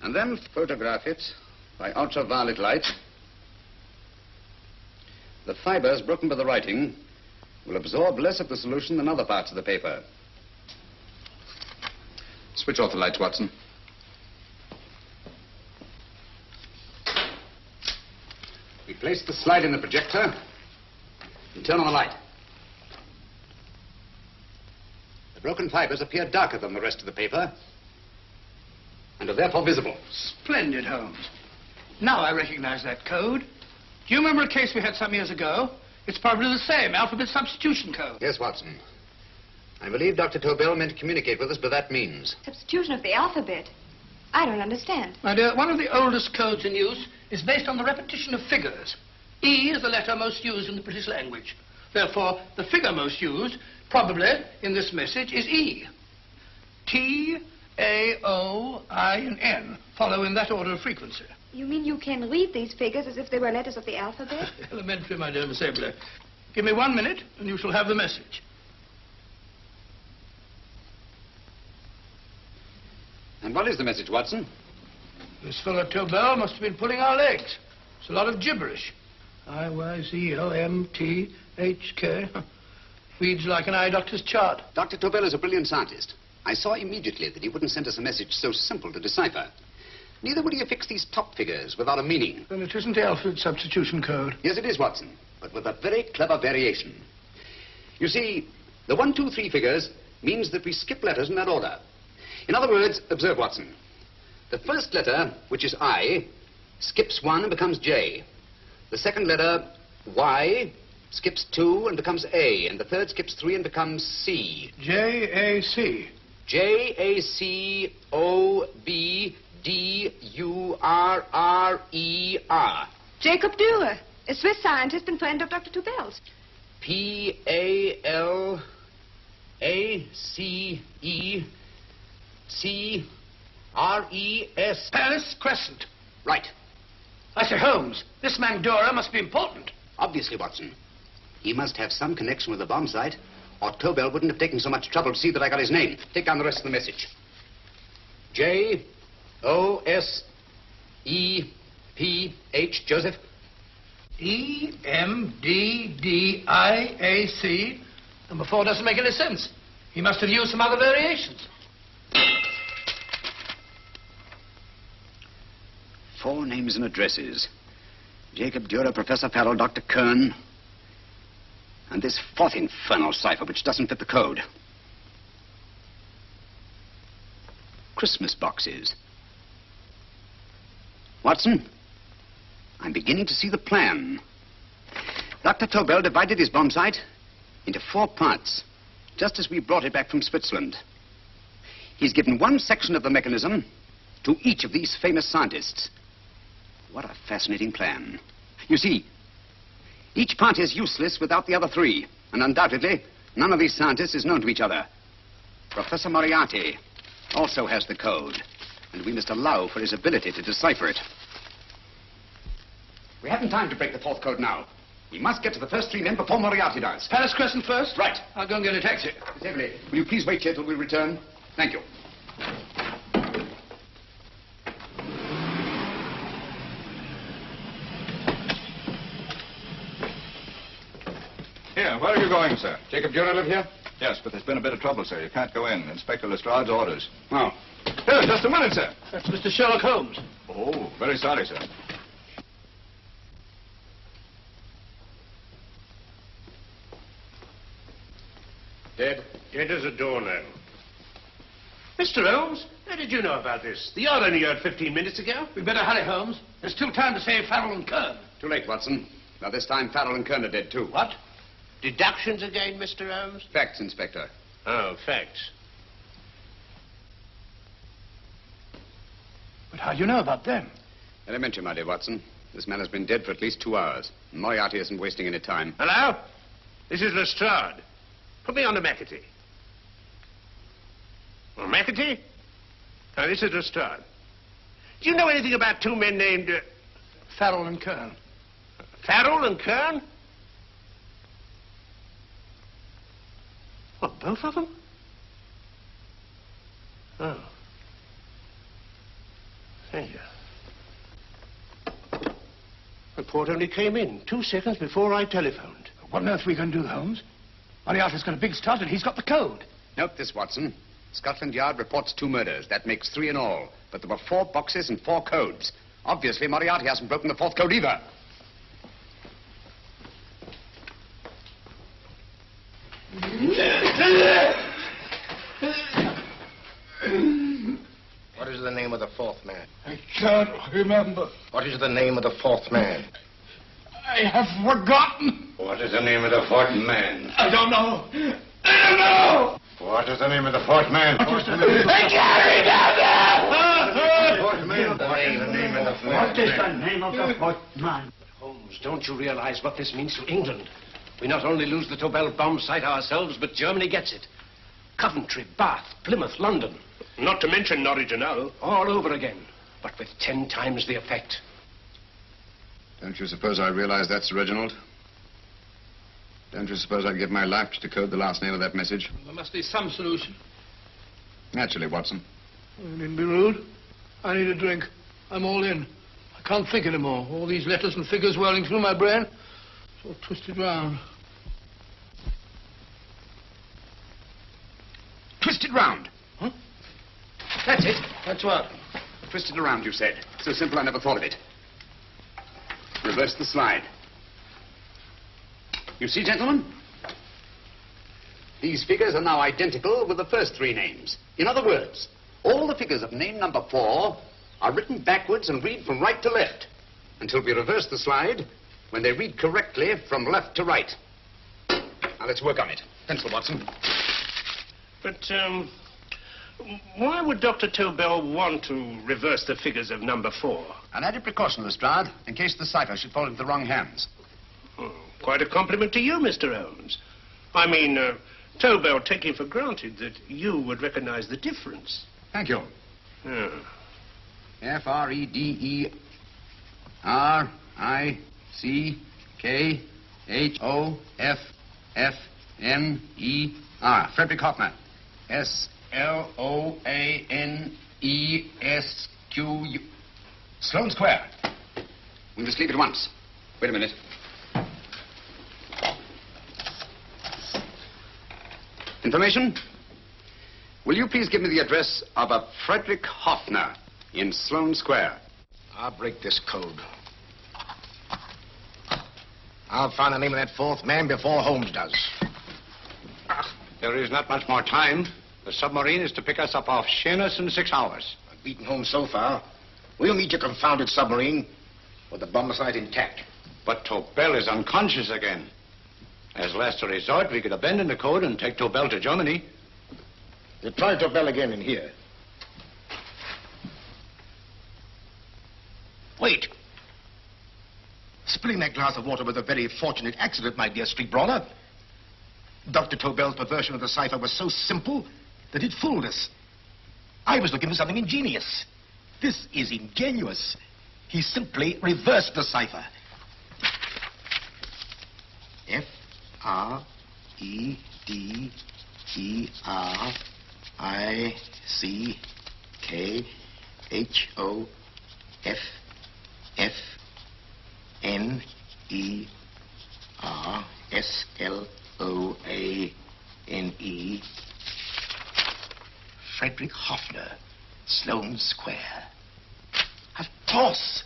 and then photograph it by ultraviolet light, the fibers broken by the writing will absorb less of the solution than other parts of the paper. Switch off the lights, Watson. We place the slide in the projector and turn on the light. The broken fibers appear darker than the rest of the paper and are therefore visible. Splendid, Holmes. Now I recognize that code. Do you remember a case we had some years ago? It's probably the same, alphabet substitution code. Yes, Watson. I believe Dr. Tobel meant to communicate with us by that means. Substitution of the alphabet. I don't understand. My dear, one of the oldest codes in use is based on the repetition of figures. E is the letter most used in the British language. Therefore, the figure most used, probably, in this message is E. T, A, O, I, and N follow in that order of frequency. You mean you can read these figures as if they were letters of the alphabet? Elementary, my dear Miss Abler. Give me 1 minute, and you shall have the message. And what is the message, Watson? This fellow Tobel must have been pulling our legs. It's a lot of gibberish. I-Y-Z-L-M-T-H-K. Reads like an eye doctor's chart. Dr. Tobel is a brilliant scientist. I saw immediately that he wouldn't send us a message so simple to decipher. Neither would he affix these top figures without a meaning. Then it isn't the alphabet substitution code. Yes, it is, Watson, but with a very clever variation. You see, the 1, 2, 3 figures means that we skip letters in that order. In other words, observe, Watson. The first letter, which is I, skips 1 and becomes J. The second letter, Y, skips 2 and becomes A. And the third skips 3 and becomes C. J-A-C. J-A-C-O-B-D-U-R-R-E-R. Jacob Dürer, a Swiss scientist and friend of Dr. Tobel's. P-A-L-A-C-E-C-R-E-S. Paris Crescent. Right. I say, Holmes, this man Dürer must be important. Obviously, Watson. He must have some connection with the bomb site, or Tobel wouldn't have taken so much trouble to see that I got his name. Take down the rest of the message. J-O-S-E-P-H, Joseph. E-M-D-D-I-A-C. Number 4 doesn't make any sense. He must have used some other variations. 4 names and addresses. Jacob Dürer, Professor Farrell, Dr. Kern, and this 4th infernal cipher, which doesn't fit the code. Christmas boxes. Watson, I'm beginning to see the plan. Dr. Tobel divided his bomb site into 4 parts, just as we brought it back from Switzerland. He's given one section of the mechanism to each of these famous scientists. What a fascinating plan. You see, each part is useless without the other 3, and undoubtedly, none of these scientists is known to each other. Professor Moriarty also has the code, and we must allow for his ability to decipher it. We haven't time to break the 4th code now. We must get to the first 3 men before Moriarty does. Paris Crescent first? Right. I'll go and get a taxi. Miss Eberly, will you please wait here till we return? Thank you. Here, where are you going, sir? Jacob Dürer live here? Yes, but there's been a bit of trouble, sir. You can't go in. Inspector Lestrade's orders. Oh. Here, just a minute, sir. That's Mr. Sherlock Holmes. Oh, very sorry, sir. Dead? Dead as a doornail. Mr. Holmes, how did you know about this? The yard only heard 15 minutes ago. We better hurry, Holmes. There's still time to save Farrell and Kern. Too late, Watson. Now, this time, Farrell and Kern are dead, too. What? Deductions again, Mr. Holmes? Facts, Inspector. Oh, facts. But how do you know about them? Elementary, my dear Watson. This man has been dead for at least 2 hours. Moriarty isn't wasting any time. Hello? This is Lestrade. Put me on to McAtee. Oh, McAtee? Oh, this is Lestrade. Do you know anything about two men named... Farrell and Kern. Farrell and Kern? What, both of them? Oh. Thank you. Report only came in 2 seconds before I telephoned. What on earth are we going to do, Holmes? Moriarty's got a big start and he's got the code. Note this, Watson. Scotland Yard reports 2 murders. That makes 3 in all. But there were 4 boxes and 4 codes. Obviously, Moriarty hasn't broken the 4th code either. What is the name of the 4th man? I can't remember. What is the name of the 4th man? I have forgotten. What is the name of the 4th man? I don't know. I don't know. What is the name of the 4th man? I can't remember. What is the name of the 4th man? What is the name of the 4th man? Holmes, don't you realize what this means to England? We not only lose the Tobel bomb site ourselves, but Germany gets it. Coventry, Bath, Plymouth, London. Not to mention Norwich and Hull. All over again, but with 10 times the effect. Don't you suppose I realize that's Reginald? Don't you suppose I'd give my life to decode the last name of that message? There must be some solution. Naturally, Watson. You needn't be rude. I need a drink. I'm all in. I can't think anymore. All these letters and figures whirling through my brain. It's all twisted round. Twisted round. Huh? That's it. That's what? Twisted around, you said. So simple, I never thought of it. Reverse the slide. You see, gentlemen? These figures are now identical with the first 3 names. In other words, all the figures of name number 4 are written backwards and read from right to left until we reverse the slide when they read correctly from left to right. Now, let's work on it. Pencil, Watson. But, why would Dr. Tobel want to reverse the figures of number 4? An added precaution, Lestrade, in case the cipher should fall into the wrong hands. Oh, quite a compliment to you, Mr. Holmes. I mean, Tobel taking for granted that you would recognize the difference. Thank you. Oh. F-R-E-D-E-R-I-C-K-H-O-F-F-N-E-R. Frederick Hoffner. S-L-O-A-N-E-S-Q-U. Sloane Square. We must leave at once. Wait a minute. Information? Will you please give me the address of a Frederick Hoffner in Sloane Square? I'll break this code. I'll find the name of that 4th man before Holmes does. There is not much more time. The submarine is to pick us up off Sheerness in 6 hours. I've beaten Holmes so far. We'll meet your confounded submarine with the bomb site intact. But Tobel is unconscious again. As last resort, we could abandon the code and take Tobel to Germany. You try Tobel again in here. Wait. Spilling that glass of water was a very fortunate accident, my dear street brawler. Dr. Tobel's perversion of the cipher was so simple that it fooled us. I was looking for something ingenious. This is ingenious. He simply reversed the cipher. F-R-E-D-E-R-I-C-K-H-O-F-F-N-E-R-S-L-O-A-N-E. Frederick Hoffner, Sloane Square. Of course.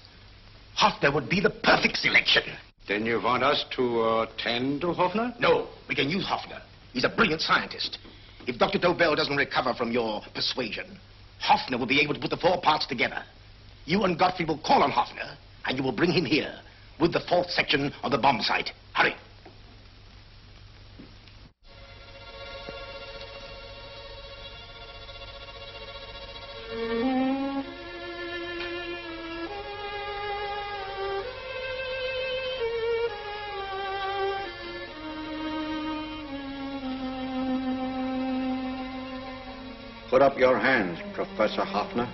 Hoffner would be the perfect selection. Then you want us to attend to Hoffner? No, we can use Hoffner. He's a brilliant scientist. If Dr. Tobel doesn't recover from your persuasion, Hoffner will be able to put the four parts together. You and Godfrey will call on Hoffner, and you will bring him here with the fourth section of the bomb site. Hurry. Put up your hands, Professor Hoffner.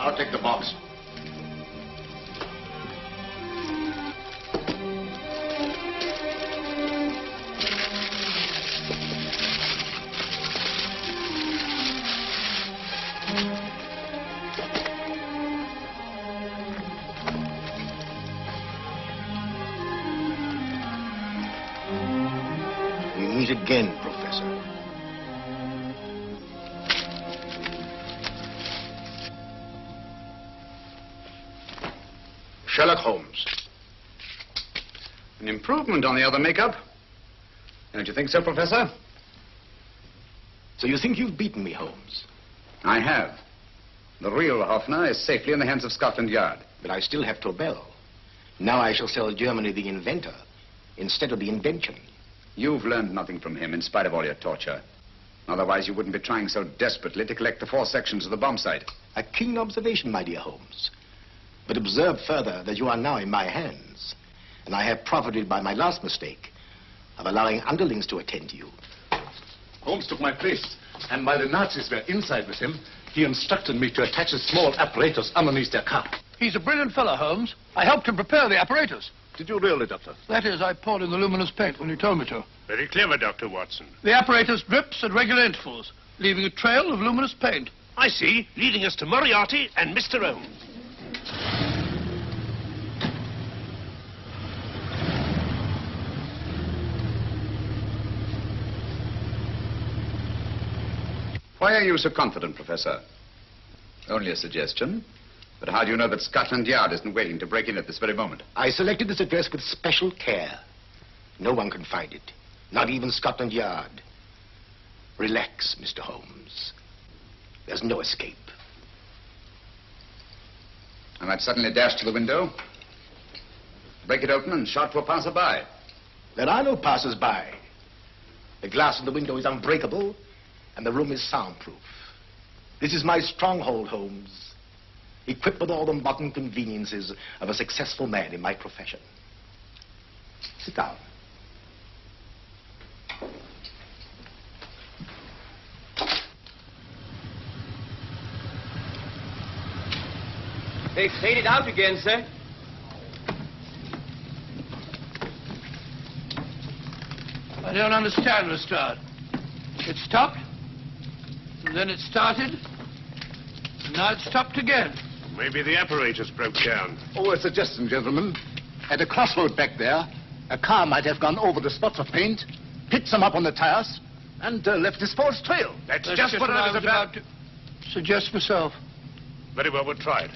I'll take the box. We meet again, Professor. Sherlock Holmes. An improvement on the other makeup. Don't you think so, Professor? So you think you've beaten me, Holmes? I have. The real Hoffner is safely in the hands of Scotland Yard. But I still have Tobel. Now I shall sell Germany the inventor instead of the invention. You've learned nothing from him in spite of all your torture. Otherwise, you wouldn't be trying so desperately to collect the four sections of the bomb site. A keen observation, my dear Holmes. But observe further that you are now in my hands. And I have profited by my last mistake of allowing underlings to attend to you. Holmes took my place, and while the Nazis were inside with him, he instructed me to attach a small apparatus underneath their car. He's a brilliant fellow, Holmes. I helped him prepare the apparatus. Did you really, Doctor? That is, I poured in the luminous paint when you told me to. Very clever, Dr. Watson. The apparatus drips at regular intervals, leaving a trail of luminous paint. I see, leading us to Moriarty and Mr. Holmes. Why are you so confident, Professor? Only a suggestion. But how do you know that Scotland Yard isn't waiting to break in at this very moment? I selected this address with special care. No one can find it, not even Scotland Yard. Relax, Mr. Holmes. There's no escape. I might suddenly dash to the window, break it open, and shout to a passerby. There are no passers-by. The glass of the window is unbreakable, and the room is soundproof. This is my stronghold, Holmes, equipped with all the modern conveniences of a successful man in my profession. Sit down. They faded out again, sir. I don't understand, Lestrade. It stopped, and then it started, and now it stopped again. Maybe the apparatus broke down. Oh, a suggestion, gentlemen. At a crossroad back there, a car might have gone over the spots of paint, picked some up on the tires, and left this false trail. That's just what I was about to suggest myself. Very well, we'll try it.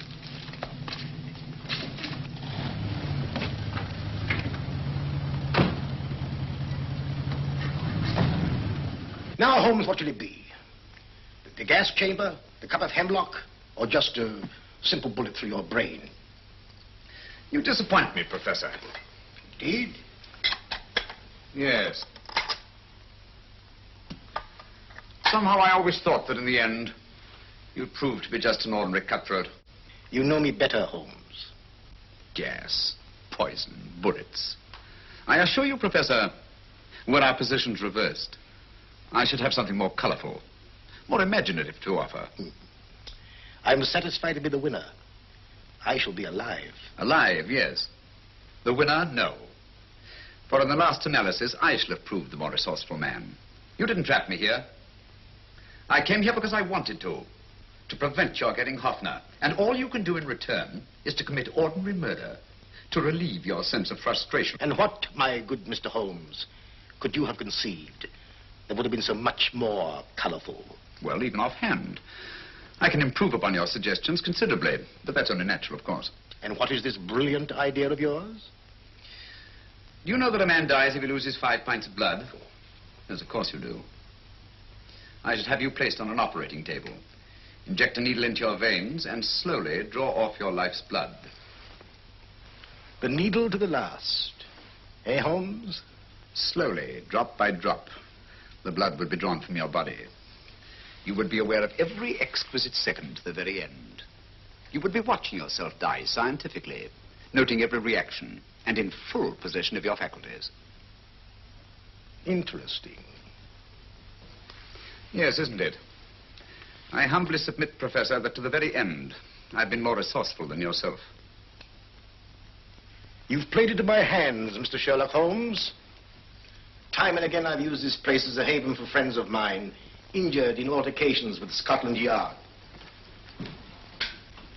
Now, Holmes, what should it be? The gas chamber, the cup of hemlock, or just a simple bullet through your brain? You disappoint me, Professor. Indeed? Yes. Somehow I always thought that in the end, you'd prove to be just an ordinary cutthroat. You know me better, Holmes. Gas, poison, bullets. I assure you, Professor, were our positions reversed, I should have something more colorful, more imaginative to offer. I'm satisfied to be the winner. I shall be alive. Alive, yes. The winner, no. For in the last analysis, I shall have proved the more resourceful man. You didn't trap me here. I came here because I wanted to prevent your getting Hoffner. And all you can do in return is to commit ordinary murder, to relieve your sense of frustration. And what, my good Mr. Holmes, could you have conceived that would have been so much more colorful? Well, even offhand, I can improve upon your suggestions considerably, but that's only natural, of course. And what is this brilliant idea of yours? Do you know that a man dies if he loses 5 pints of blood? Yes, of course you do. I should have you placed on an operating table. Inject a needle into your veins and slowly draw off your life's blood. The needle to the last. Eh, Holmes? Slowly, drop by drop, the blood would be drawn from your body. You would be aware of every exquisite second to the very end. You would be watching yourself die scientifically, noting every reaction, and in full possession of your faculties. Interesting. Yes, isn't it? I humbly submit, Professor, that to the very end, I've been more resourceful than yourself. You've played into my hands, Mr. Sherlock Holmes. Time and again I've used this place as a haven for friends of mine, injured in altercations with Scotland Yard.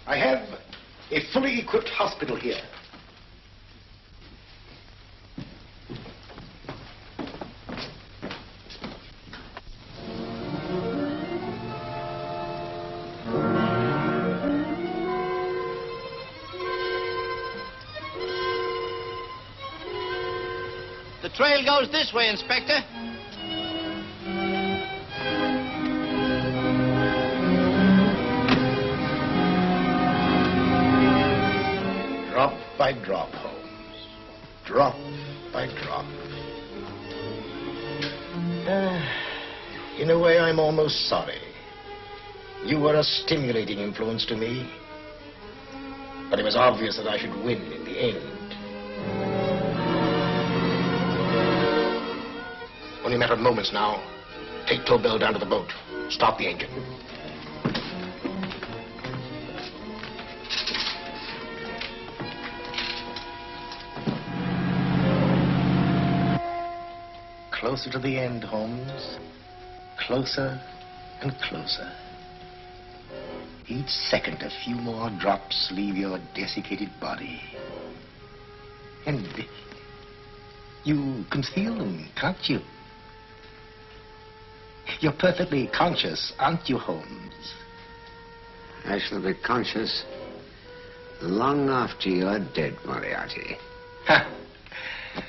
I have a fully equipped hospital here. The trail goes this way, Inspector. Drop by drop, Holmes. Drop by drop. In a way, I'm almost sorry. You were a stimulating influence to me. But it was obvious that I should win in the end. Only a matter of moments now. Take Tobel down to the boat. Stop the engine. Closer to the end, Holmes. Closer and closer. Each second, a few more drops leave your desiccated body. And you can feel them, can't you? You're perfectly conscious, aren't you, Holmes? I shall be conscious long after you're dead, Moriarty. Ha!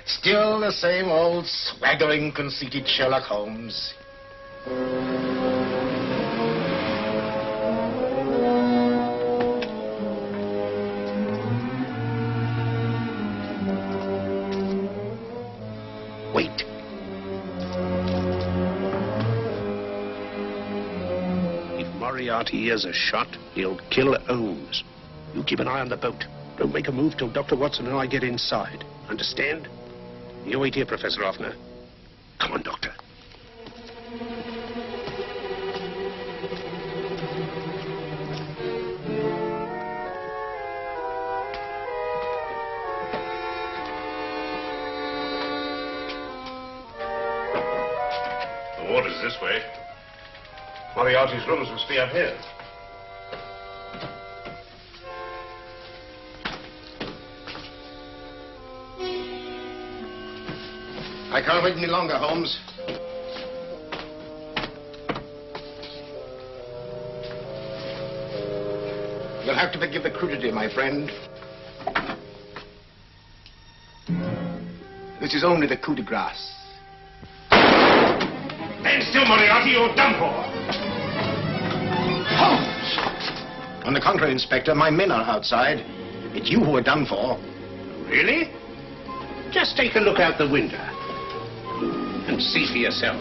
Still the same old swaggering, conceited Sherlock Holmes. Wait. If Moriarty hears a shot, he'll kill Holmes. You keep an eye on the boat. Don't make a move till Dr. Watson and I get inside. Understand? You wait here, Professor Hoffner. Come on, Doctor. The water's this way. Moriarty's rooms must be up here. I can't wait any longer, Holmes. You'll have to forgive the crudity, my friend. This is only the coup de grace. Stand still, Moriarty, you're done for. Holmes! On the contrary, Inspector, my men are outside. It's you who are done for. Really? Just take a look out the window and see for yourself.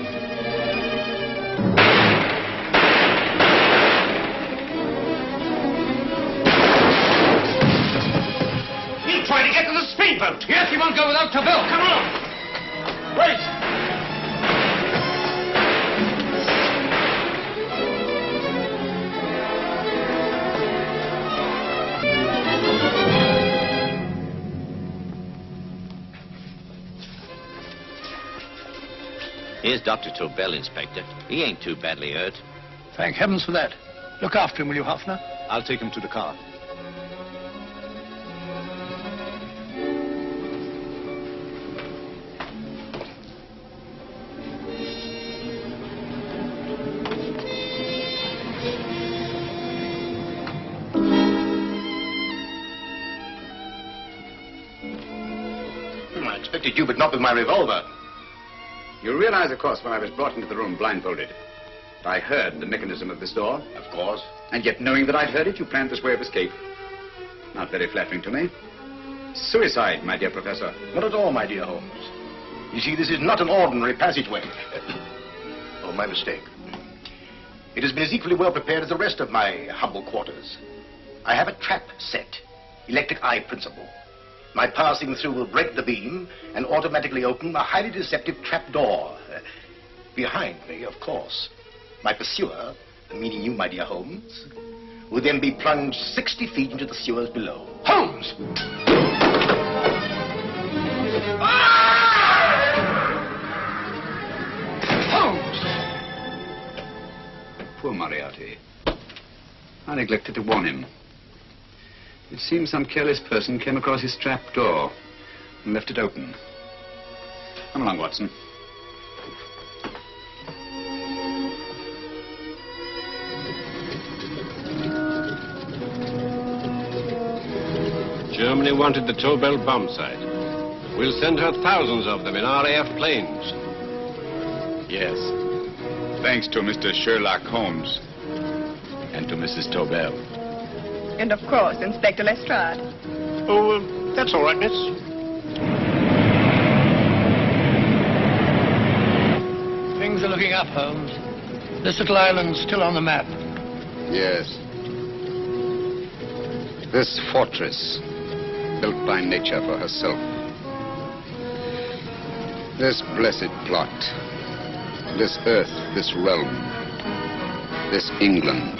He'll try to get to the speedboat. Yes, he won't go without Tobel. Come on. Wait! Here's Dr. Tobel, Inspector. He ain't too badly hurt. Thank heavens for that. Look after him, will you, Hoffner? I'll take him to the car. I expected you, but not with my revolver. You realize, of course, when I was brought into the room blindfolded, I heard the mechanism of this door. Of course. And yet, knowing that I'd heard it, you planned this way of escape. Not very flattering to me. Suicide, my dear Professor. Not at all, my dear Holmes. You see, this is not an ordinary passageway. Oh, my mistake. It has been as equally well prepared as the rest of my humble quarters. I have a trap set, electric eye principle. My passing through will break the beam and automatically open a highly deceptive trap door. Behind me, of course, my pursuer, meaning you, my dear Holmes, will then be plunged 60 feet into the sewers below. Holmes! Holmes! Poor Moriarty. I neglected to warn him. It seems some careless person came across his trap door and left it open. Come along, Watson. Germany wanted the Tobel bomb site. We'll send her thousands of them in RAF planes. Yes. Thanks to Mr. Sherlock Holmes and to Mrs. Tobel. And of course, Inspector Lestrade. Oh, that's all right, miss. Things are looking up, Holmes. This little island's still on the map. Yes. This fortress, built by nature for herself. This blessed plot. This earth, this realm. This England.